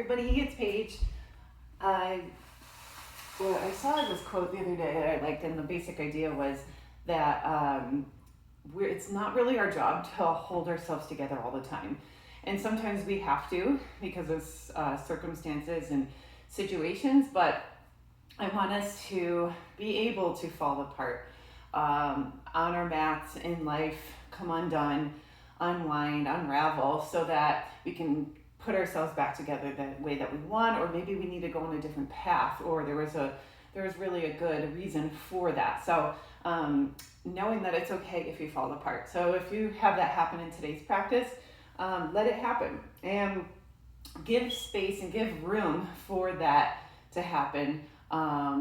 everybody, it's Paige. I saw this quote the other day that I liked, and the basic idea was that it's not really our job to hold ourselves together all the time. And sometimes we have to because of circumstances and situations, but I want us to be able to fall apart on our mats in life, come undone, unwind, unravel, so that we can put ourselves back together the way that we want, or maybe we need to go on a different path, or there was really a good reason for that. So knowing that it's okay if you fall apart. So if you have that happen in today's practice, let it happen and give space and give room for that to happen,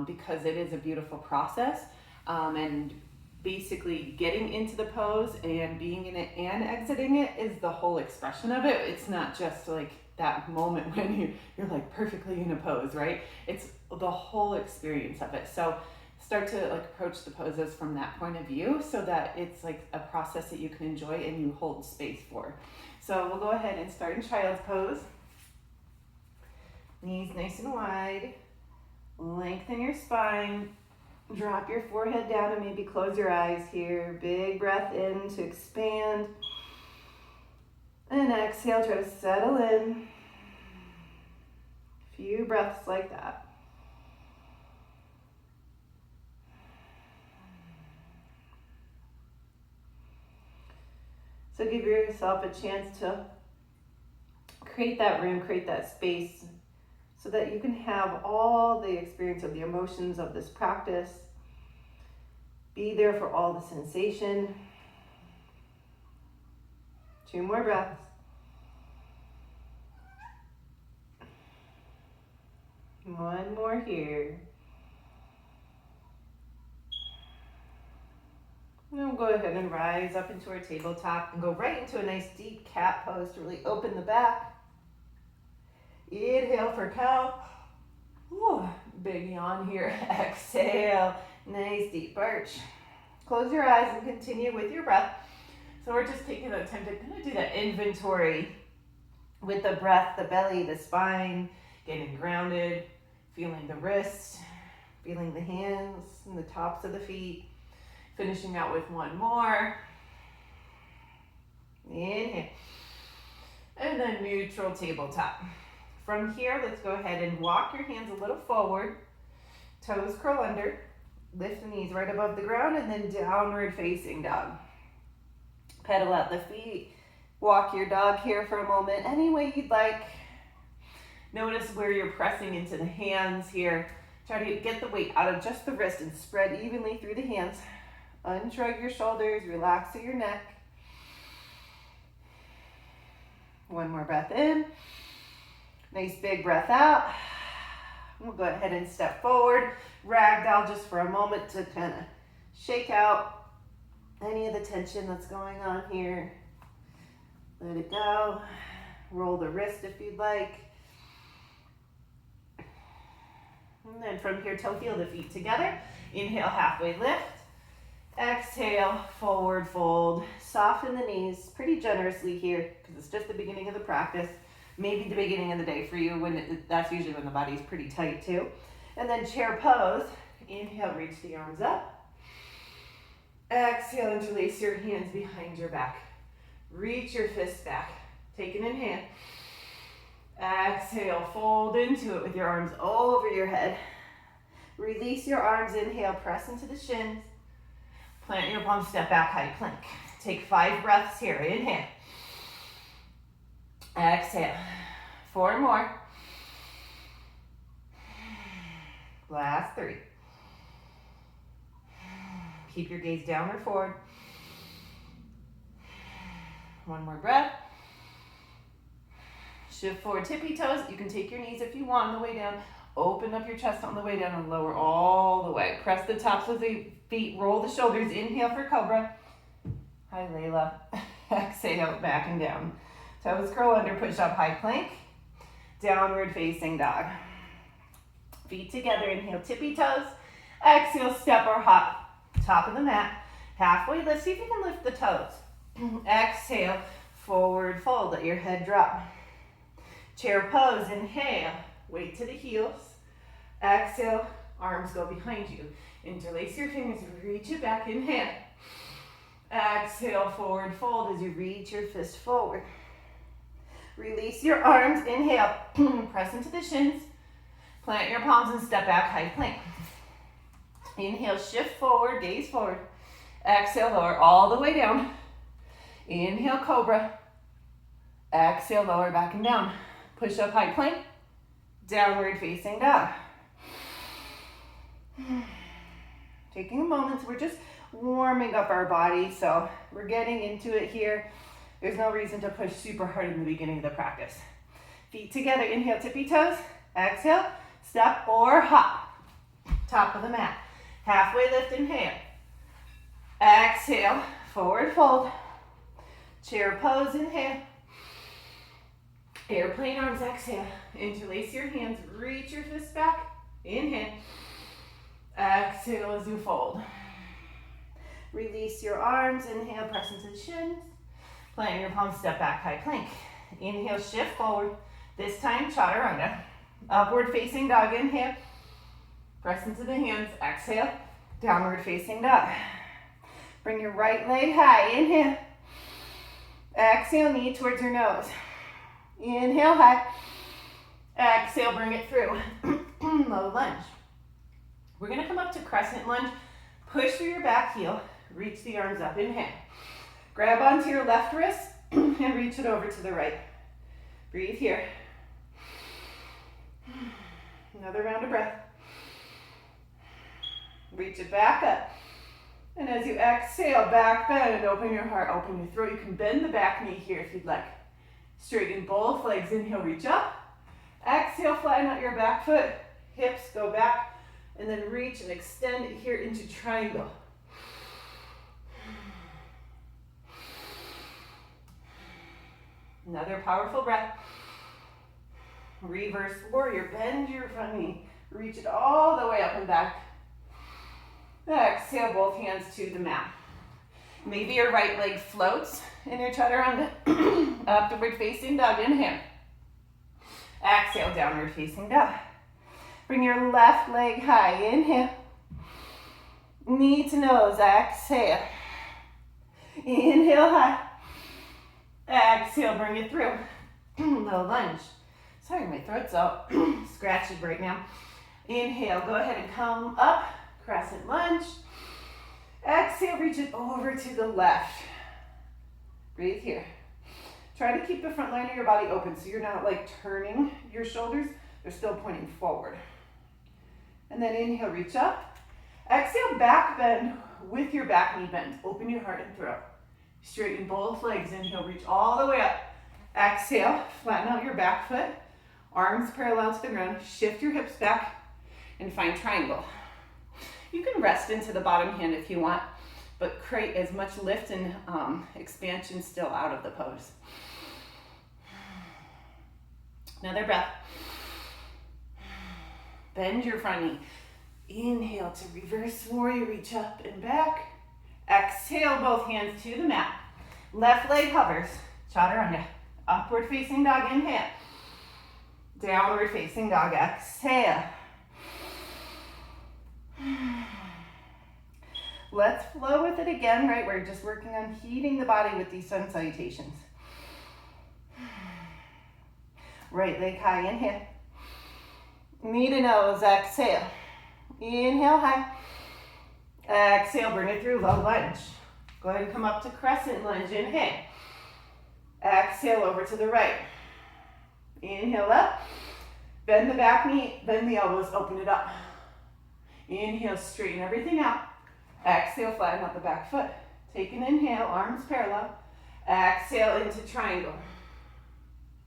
because it is a beautiful process. And basically getting into the pose and being in it and exiting it is the whole expression of it. It's not just like that moment when you're like perfectly in a pose, right? It's the whole experience of it. So start to like approach the poses from that point of view so that it's like a process that you can enjoy and you hold space for. So we'll go ahead and start in child's pose. Knees nice and wide. Lengthen your spine. Drop your forehead down and maybe close your eyes here. Big breath in to expand. And exhale, try to settle in. A few breaths like that. So give yourself a chance to create that room, create that space, so that you can have all the experience of the emotions of this practice. Be there for all the sensation. 2 more breaths. One more here. And we'll go ahead and rise up into our tabletop and go right into a nice deep cat pose to really open the back. Inhale for cow. Ooh, big yawn here. Exhale. Nice deep arch. Close your eyes and continue with your breath. So we're just taking a time to kind of do that inventory with the breath, the belly, the spine, getting grounded, feeling the wrists, feeling the hands and the tops of the feet. Finishing out with one more. Inhale. And then neutral tabletop. From here, let's go ahead and walk your hands a little forward. Toes curl under. Lift the knees right above the ground and then downward facing dog. Pedal out the feet. Walk your dog here for a moment, any way you'd like. Notice where you're pressing into the hands here. Try to get the weight out of just the wrist and spread evenly through the hands. Unshrug your shoulders, relax through your neck. One more breath in. Nice big breath out. We'll go ahead and step forward. Ragdoll just for a moment to kind of shake out any of the tension that's going on here. Let it go. Roll the wrist if you'd like. And then from here, toe heel the feet together. Inhale, halfway lift. Exhale, forward fold. Soften the knees pretty generously here because it's just the beginning of the practice. Maybe the beginning of the day for you, that's usually when the body's pretty tight too. And then chair pose. Inhale, reach the arms up. Exhale, interlace your hands behind your back. Reach your fists back. Take it in hand. Exhale, fold into it with your arms over your head. Release your arms, inhale, press into the shins. Plant your palms, step back, high plank. Take 5 breaths here, inhale. Exhale. 4 more. Last 3. Keep your gaze down or forward. 1 more breath. Shift forward, tippy toes. You can take your knees if you want on the way down. Open up your chest on the way down and lower all the way. Press the tops of the feet, roll the shoulders. Inhale for cobra. Hi, Layla. Exhale, back and down. Toes curl under, push up, high plank. Downward facing dog. Feet together, inhale, tippy toes. Exhale, step or hop. Top of the mat. Halfway lift, see if you can lift the toes. Exhale, forward fold, let your head drop. Chair pose, inhale, weight to the heels. Exhale, arms go behind you. Interlace your fingers, reach it back, inhale. Exhale, forward fold as you reach your fist forward. Release your arms, inhale, press into the shins. Plant your palms and step back, high plank. Inhale, shift forward, gaze forward. Exhale, lower all the way down. Inhale, cobra. Exhale, lower back and down. Push up, high plank. Downward facing dog. Taking a moment, we're just warming up our body, so we're getting into it here. There's no reason to push super hard in the beginning of the practice. Feet together, inhale, tippy toes. Exhale, step or hop. Top of the mat. Halfway lift, inhale. Exhale, forward fold. Chair pose, inhale. Airplane arms, exhale. Interlace your hands, reach your fists back. Inhale. Exhale as you fold. Release your arms, inhale, press into the shins. Plant your palms, step back, high plank. Inhale, shift forward. This time, chaturanga. Upward facing dog, inhale. Press into the hands, exhale. Downward facing dog. Bring your right leg high, inhale. Exhale, knee towards your nose. Inhale, high. Exhale, bring it through. Low lunge. We're gonna come up to crescent lunge. Push through your back heel. Reach the arms up, inhale. Grab onto your left wrist and reach it over to the right. Breathe here. Another round of breath. Reach it back up. And as you exhale, back bend and open your heart, open your throat. You can bend the back knee here if you'd like. Straighten both legs, inhale, reach up. Exhale, flatten out your back foot. Hips go back. And then reach and extend it here into triangle. Another powerful breath. Reverse warrior. Bend your front knee. Reach it all the way up and back. Exhale, both hands to the mat. Maybe your right leg floats in your chaturanga. Upward facing dog. Inhale. Exhale, downward facing dog. Bring your left leg high. Inhale. Knee to nose. Exhale. Inhale high. Exhale, bring it through. Low lunge. Sorry, my throat's out. Scratchy right now. Inhale, go ahead and come up. Crescent lunge. Exhale, reach it over to the left. Breathe here. Try to keep the front line of your body open so you're not like turning your shoulders. They're still pointing forward. And then inhale, reach up. Exhale, back bend with your back knee bent. Open your heart and throat. Straighten both legs. Inhale, reach all the way up. Exhale, flatten out your back foot. Arms parallel to the ground. Shift your hips back and find triangle. You can rest into the bottom hand if you want, but create as much lift and expansion still out of the pose. Another breath. Bend your front knee. Inhale to reverse warrior, reach up and back. Exhale, both hands to the mat. Left leg hovers, chaturanga. Upward facing dog, inhale. Downward facing dog, exhale. Let's flow with it again, right? We're just working on heating the body with these sun salutations. Right leg high, inhale. Knee to nose, exhale. Inhale, high. Exhale, bring it through, low lunge. Go ahead and come up to crescent lunge, inhale. Exhale, over to the right. Inhale up. Bend the back knee, bend the elbows, open it up. Inhale, straighten everything out. Exhale, flatten out the back foot. Take an inhale, arms parallel. Exhale into triangle.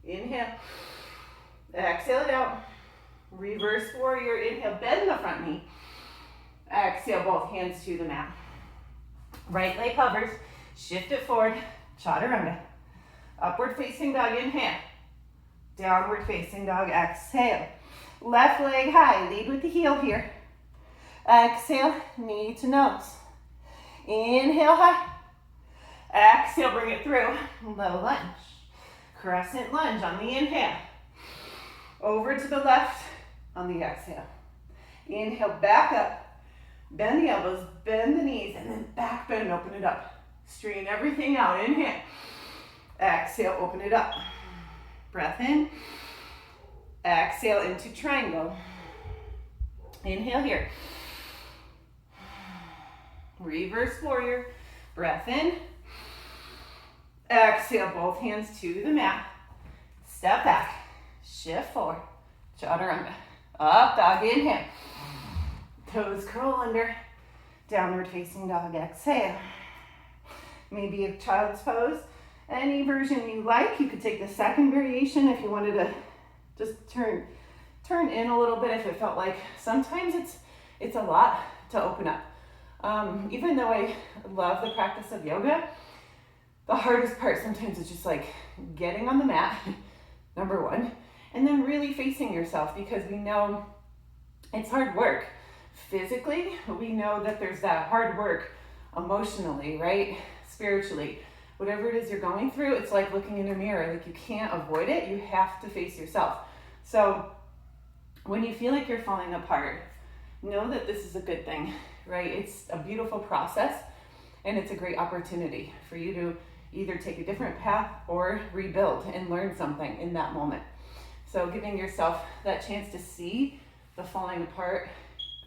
Inhale. Exhale it out. Reverse warrior, inhale, bend the front knee. Exhale, both hands to the mat. Right leg hovers, shift it forward, chaturanga. Upward facing dog, inhale. Downward facing dog, exhale. Left leg high, lead with the heel here. Exhale, knee to nose. Inhale, high. Exhale, bring it through. Low lunge. Crescent lunge on the inhale. Over to the left on the exhale. Inhale, back up. Bend the elbows, bend the knees, and then back bend, open it up. Straighten everything out. Inhale. Exhale, open it up. Breath in. Exhale into triangle. Inhale here. Reverse warrior. Breath in. Exhale, both hands to the mat. Step back. Shift forward. Chaturanga. Up dog. Inhale. Toes curl under. Downward facing dog. Exhale. Maybe a child's pose. Any version you like. You could take the second variation if you wanted to just turn in a little bit if it felt like sometimes it's a lot to open up. Even though I love the practice of yoga, the hardest part sometimes is just like getting on the mat, number one, and then really facing yourself, because we know it's hard work physically, but we know that there's that hard work emotionally, right? Spiritually. Whatever it is you're going through, it's like looking in a mirror. Like, you can't avoid it. You have to face yourself. So when you feel like you're falling apart, know that this is a good thing, right? It's a beautiful process, and it's a great opportunity for you to either take a different path or rebuild and learn something in that moment. So giving yourself that chance to see the falling apart,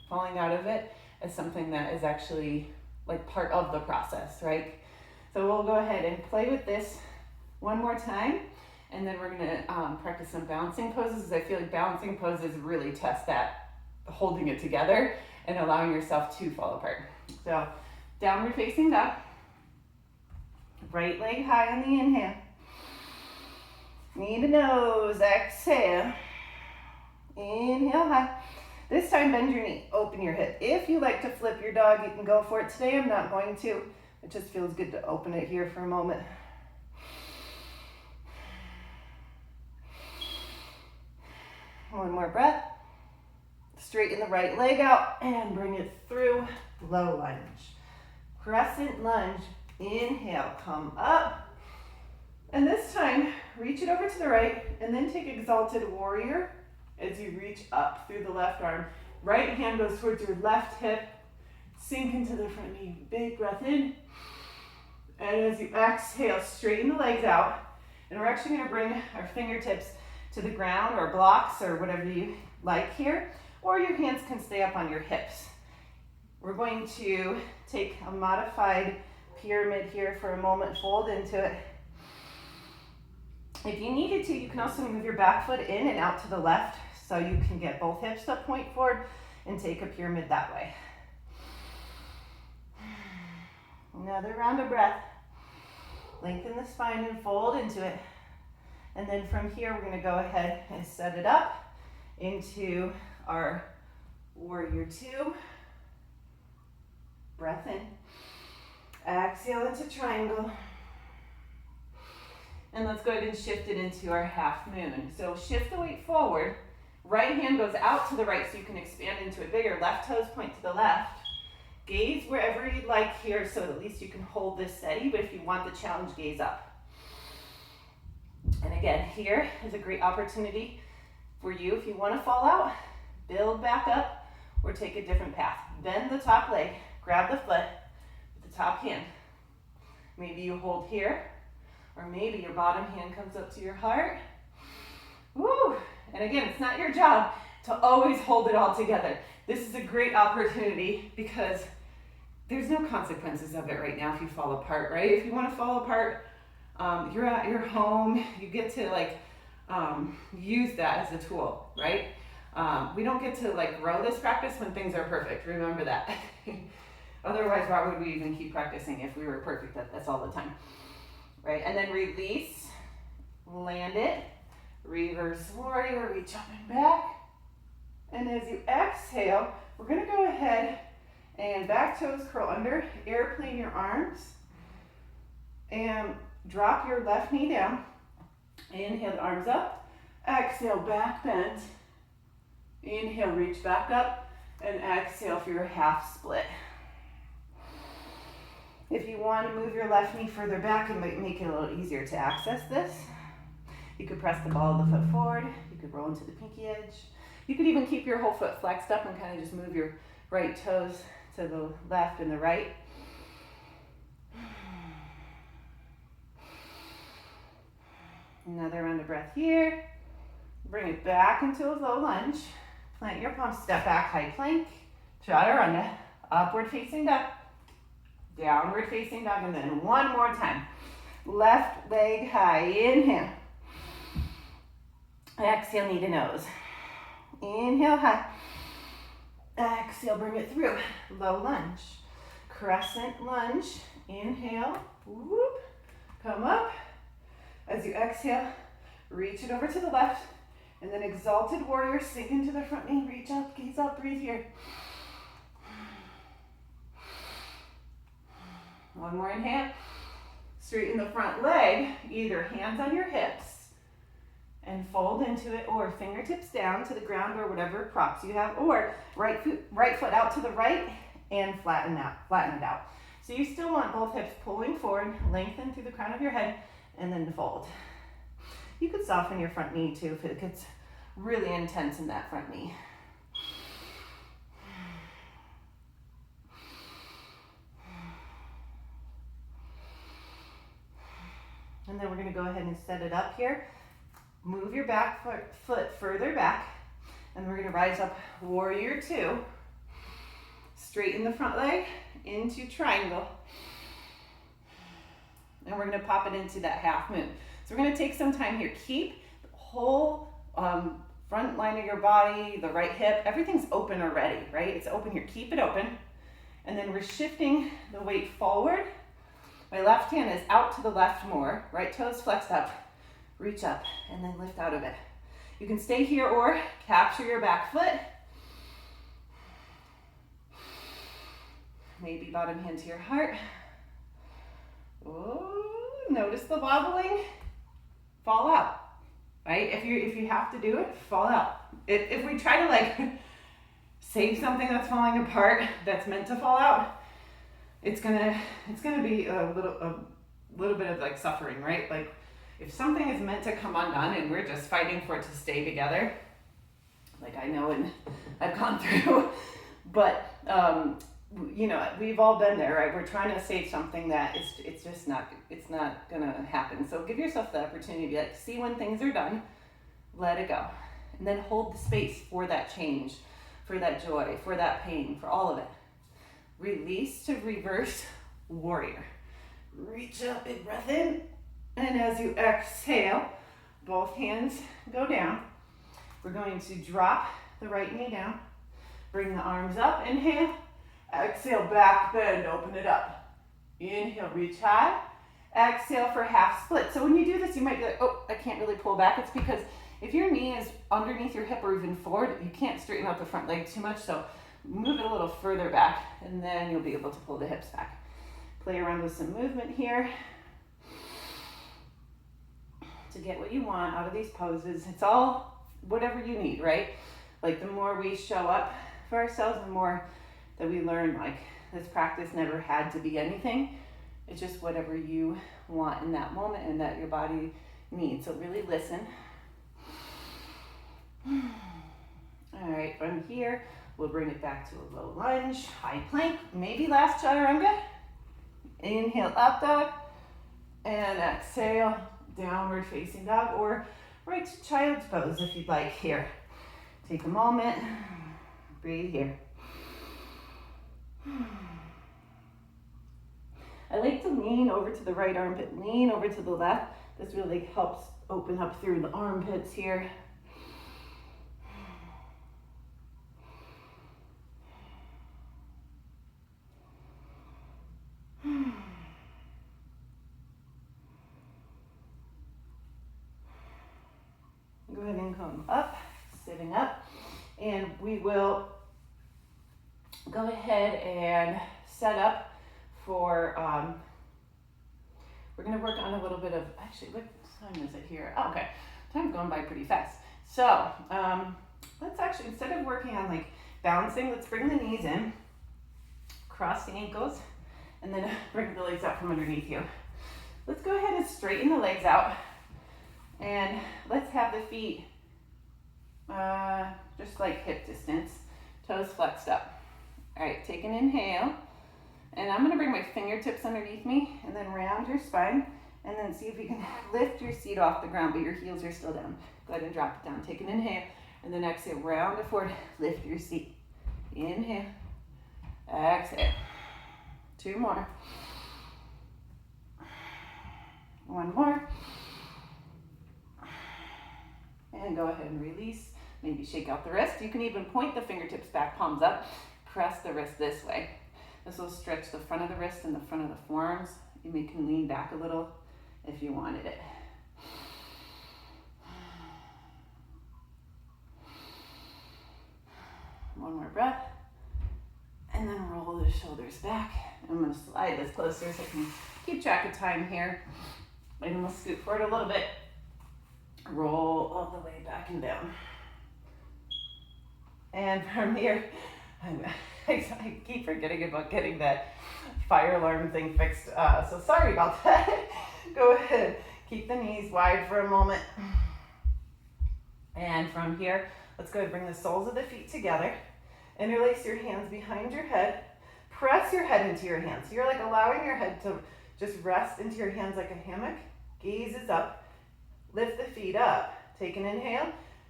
falling out of it, as something that is actually like part of the process, right? So we'll go ahead and play with this one more time, and then we're gonna practice some balancing poses, as I feel like balancing poses really test that holding it together and allowing yourself to fall apart. So downward facing dog. Right leg high on the inhale. Knee to nose, exhale. Inhale high. This time bend your knee, open your hip. If you like to flip your dog, you can go for it. Today I'm not going to. It just feels good to open it here for a moment. One more breath. Straighten the right leg out and bring it through. Low lunge. Crescent lunge. Inhale, come up. And this time, reach it over to the right, and then take Exalted Warrior as you reach up through the left arm. Right hand goes towards your left hip. Sink into the front knee. Big breath in. And as you exhale, straighten the legs out. And we're actually going to bring our fingertips to the ground, or blocks, or whatever you like here. Or your hands can stay up on your hips. We're going to take a modified pyramid here for a moment. Fold into it. If you needed to, you can also move your back foot in and out to the left, so you can get both hips to point forward and take a pyramid that way. Another round of breath. Lengthen the spine and fold into it. And then from here, we're going to go ahead and set it up into our Warrior 2. Breath in. Exhale into triangle. And let's go ahead and shift it into our half moon. So shift the weight forward. Right hand goes out to the right so you can expand into it bigger. Left toes point to the left. Gaze wherever you'd like here, so at least you can hold this steady, but if you want the challenge, gaze up. And again, here is a great opportunity for you, if you want to fall out, build back up, or take a different path. Bend the top leg, grab the foot with the top hand. Maybe you hold here, or maybe your bottom hand comes up to your heart. Woo! And again, it's not your job to always hold it all together. This is a great opportunity because there's no consequences of it right now if you fall apart, right? If you want to fall apart, you're at your home, you get to use that as a tool, right? We don't get to grow this practice when things are perfect. Remember that. Otherwise, why would we even keep practicing if we were perfect? That's all the time, right? And then release, land it, reverse warrior, reach up and back. And as you exhale, we're going to go ahead and back toes curl under, airplane your arms, and drop your left knee down. Inhale, the arms up. Exhale, back bend. Inhale, reach back up, and exhale for your half split. If you want to move your left knee further back, it might make it a little easier to access this. You could press the ball of the foot forward. You could roll into the pinky edge. You could even keep your whole foot flexed up and kind of just move your right toes to the left and the right. Another round of breath here. Bring it back into a low lunge. Plant your palms, step back, high plank. Chaturanga, upward facing dog. Downward facing dog, and then one more time. Left leg high, inhale. Exhale, knee to nose. Inhale, high. Exhale, bring it through. Low lunge. Crescent lunge. Inhale, whoop. Come up. As you exhale, reach it over to the left. And then Exalted Warrior, sink into the front knee. Reach up, gaze up, breathe here. One more inhale. Straighten the front leg, either hands on your hips and fold into it, or fingertips down to the ground or whatever props you have, or right foot out to the right and flatten it out. So you still want both hips pulling forward, lengthen through the crown of your head, and then fold. You could soften your front knee too if it gets really intense in that front knee. And then we're going to go ahead and set it up here. Move your back foot further back. And we're going to rise up warrior two. Straighten the front leg into triangle. And we're going to pop it into that half moon. So we're going to take some time here. Keep the whole front line of your body, the right hip, everything's open already, right? It's open here. Keep it open. And then we're shifting the weight forward. My left hand is out to the left more. Right toes flexed up. Reach up and then lift out of it. You can stay here or capture your back foot. Maybe bottom hand to your heart. Oh, notice the wobbling. Fall out, right? If you have to do it, fall out. If we try to like save something that's falling apart, that's meant to fall out, it's gonna be a little bit of like suffering, right? Like if something is meant to come undone and we're just fighting for it to stay together, like I know and I've gone through, but you know, we've all been there, right? We're trying to save something that it's just not gonna happen. So give yourself the opportunity to like see when things are done, let it go, and then hold the space for that change, for that joy, for that pain, for all of it. Release to reverse warrior. Reach up, big breath in, and as you exhale, both hands go down. We're going to drop the right knee down, bring the arms up, inhale. Exhale, back bend, open it up. Inhale, reach high. Exhale for half split. So when you do this, you might be like, oh, I can't really pull back. It's because if your knee is underneath your hip or even forward, you can't straighten out the front leg too much. So move it a little further back, and then you'll be able to pull the hips back. Play around with some movement here to get what you want out of these poses. It's all whatever you need, right? Like the more we show up for ourselves, the more that we learn, like this practice never had to be anything. It's just whatever you want in that moment and that your body needs. So really listen. All right, from here, we'll bring it back to a low lunge, high plank, maybe last chaturanga. Inhale, up dog, and exhale, downward facing dog, or right to child's pose if you'd like here. Take a moment, breathe here. I like to lean over to the right armpit, lean over to the left. This really helps open up through the armpits here. Go ahead and come up, sitting up, and we will go ahead and set up for, we're going to work on a little bit of, actually, what time is it here? Oh, okay, time's going by pretty fast. So let's actually, instead of working on like balancing, let's bring the knees in, cross the ankles, and then bring the legs out from underneath you. Let's go ahead and straighten the legs out And let's have the feet just like hip distance, toes flexed up. All right, take an inhale. And I'm gonna bring my fingertips underneath me and then round your spine and then see if you can lift your seat off the ground, but your heels are still down. Go ahead and drop it down. Take an inhale and then exhale, round it forward, lift your seat. Inhale, exhale. 2 more. 1 more. And go ahead and release. Maybe shake out the wrist. You can even point the fingertips back, palms up. Press the wrist this way. This will stretch the front of the wrist and the front of the forearms. You can lean back a little if you wanted it. One more breath. And then roll the shoulders back. I'm going to slide this closer so I can keep track of time here. And we'll scoot forward a little bit. Roll all the way back and down. And from here, I keep forgetting about getting that fire alarm thing fixed. So sorry about that. Go ahead. Keep the knees wide for a moment. And from here, let's go ahead and bring the soles of the feet together. Interlace your hands behind your head. Press your head into your hands. So you're like allowing your head to just rest into your hands like a hammock. Gaze is up. Lift the feet up. Take an inhale.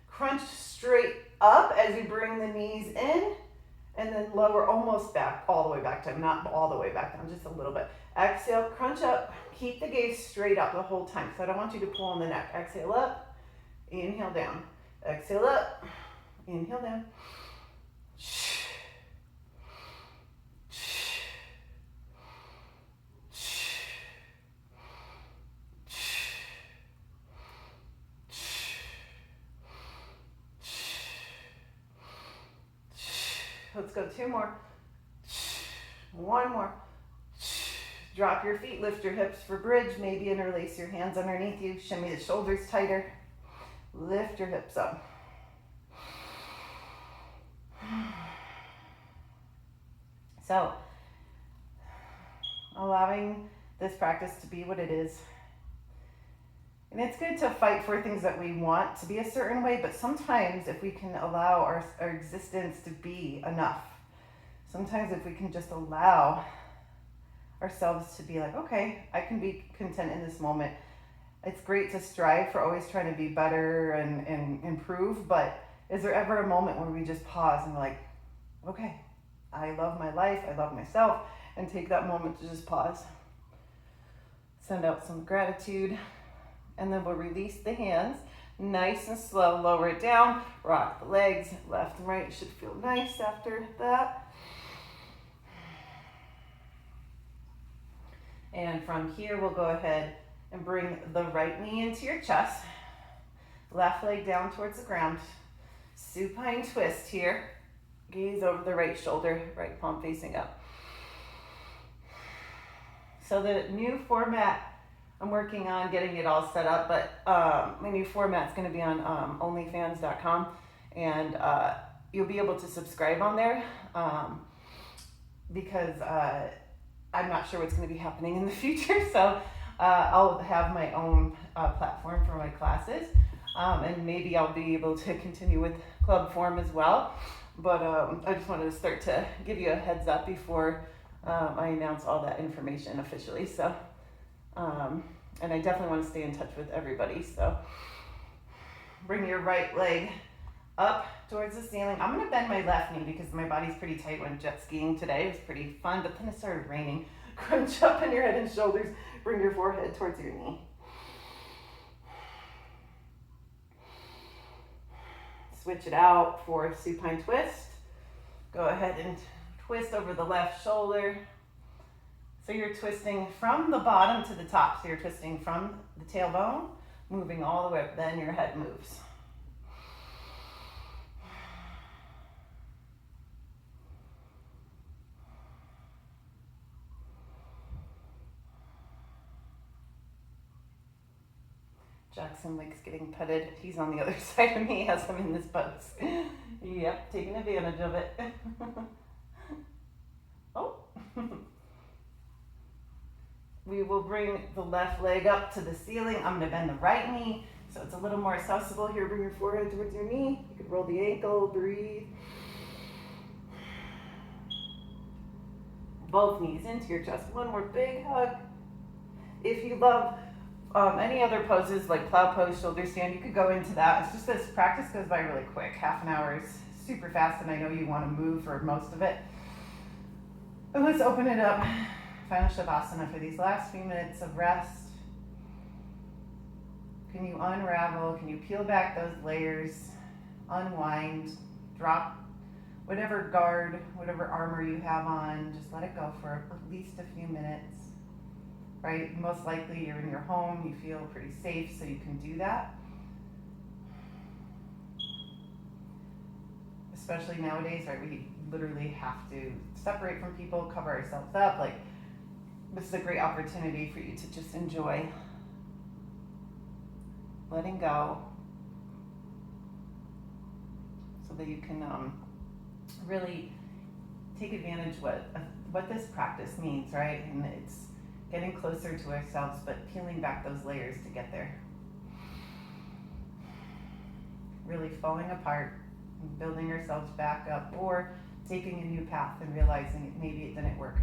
Crunch straight up as you bring the knees in. And then lower almost back, all the way back down. Not all the way back down, just a little bit. Exhale, crunch up. Keep the gaze straight up the whole time. So I don't want you to pull on the neck. Exhale up. Inhale down. Exhale up. Inhale down. Let's go 2 more. 1 more. Drop your feet, lift your hips for bridge. Maybe interlace your hands underneath you. Shimmy the shoulders tighter. Lift your hips up. So, allowing this practice to be what it is. And it's good to fight for things that we want to be a certain way, but sometimes if we can allow our existence to be enough, sometimes if we can just allow ourselves to be like, okay, I can be content in this moment. It's great to strive for always trying to be better and improve, but is there ever a moment where we just pause and we're like, okay, I love my life, I love myself, and take that moment to just pause. Send out some gratitude. And then we'll release the hands, nice and slow, lower it down, rock the legs, left and right. It should feel nice after that. And from here, we'll go ahead and bring the right knee into your chest, left leg down towards the ground. Supine twist here. Gaze over the right shoulder, right palm facing up. So the new format, I'm working on getting it all set up, but my new format's going to be on onlyfans.com, and you'll be able to subscribe on there because I'm not sure what's going to be happening in the future, so I'll have my own platform for my classes, and maybe I'll be able to continue with club form as well, but I just wanted to start to give you a heads up before I announce all that information officially, so and I definitely want to stay in touch with everybody. So bring your right leg up towards the ceiling. I'm going to bend my left knee because my body's pretty tight. Went jet skiing today. It was pretty fun, but then it started raining. Crunch up in your head and shoulders. Bring your forehead towards your knee. Switch it out for supine twist. Go ahead and twist over the left shoulder. So you're twisting from the bottom to the top. So you're twisting from the tailbone, moving all the way up, then your head moves. Jackson likes getting petted. He's on the other side of me as I'm in this pose. Yep, taking advantage of it. Oh. We will bring the left leg up to the ceiling. I'm going to bend the right knee, So it's a little more accessible here. Bring your forehead towards your knee. You can roll the ankle, breathe. Both knees into your chest. One more big hug. If you love any other poses like plow pose, shoulder stand, you could go into that. It's just this practice goes by really quick. Half an hour is super fast, and I know you want to move for most of it. But let's open it up. Final Shavasana for these last few minutes of rest. Can you unravel? Can you peel back those layers? Unwind, drop whatever guard, whatever armor you have on, just let it go for at least a few minutes, right? Most likely you're in your home, you feel pretty safe, so you can do that. Especially nowadays, right? We literally have to separate from people, cover ourselves up. Like, this is a great opportunity for you to just enjoy letting go so that you can really take advantage what this practice means, right? And it's getting closer to ourselves, but peeling back those layers to get there. Really falling apart and building ourselves back up, or taking a new path and realizing maybe it didn't work.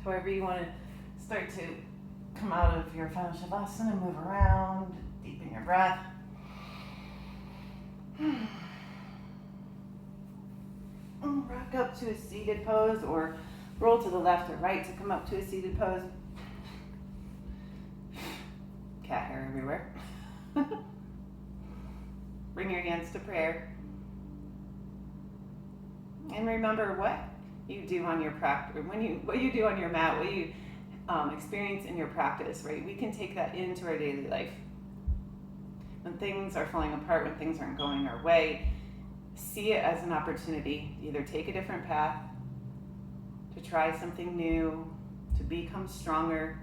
However you want to start to come out of your final Shavasana, move around, deepen your breath. Rock up to a seated pose, or roll to the left or right to come up to a seated pose. Cat hair everywhere. Bring your hands to prayer. And remember what you do on your practice, what you do on your mat, what you experience in your practice, right? We can take that into our daily life. When things are falling apart, when things aren't going our way, see it as an opportunity to either take a different path, to try something new, to become stronger,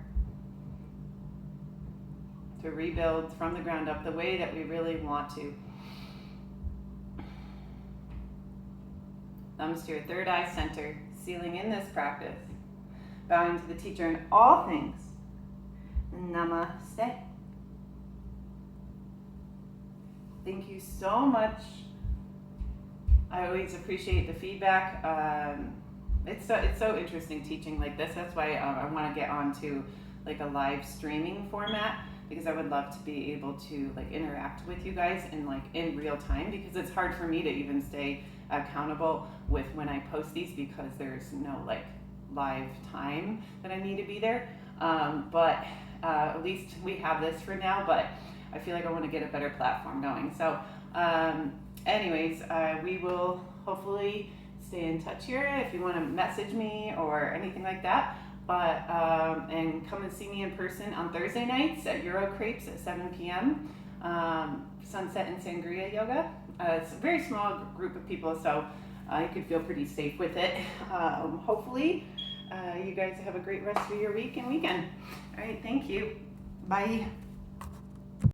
to rebuild from the ground up the way that we really want to. Thumbs to your third eye center, sealing in this practice. Bowing to the teacher in all things. Namaste. Thank you so much. I always appreciate the feedback. It's so interesting teaching like this. That's why I want to get onto like a live streaming format, because I would love to be able to like interact with you guys in real time, because it's hard for me to even stay accountable with when I post these because there's no like live time that I need to be there. But at least we have this for now, but I feel like I want to get a better platform going. So anyways, we will hopefully stay in touch here if you want to message me or anything like that. But and come and see me in person on Thursday nights at Euro Crepes at 7 p.m. Sunset and Sangria Yoga. It's a very small group of people, so you could feel pretty safe with it. Hopefully, you guys have a great rest of your week and weekend. All right, thank you. Bye.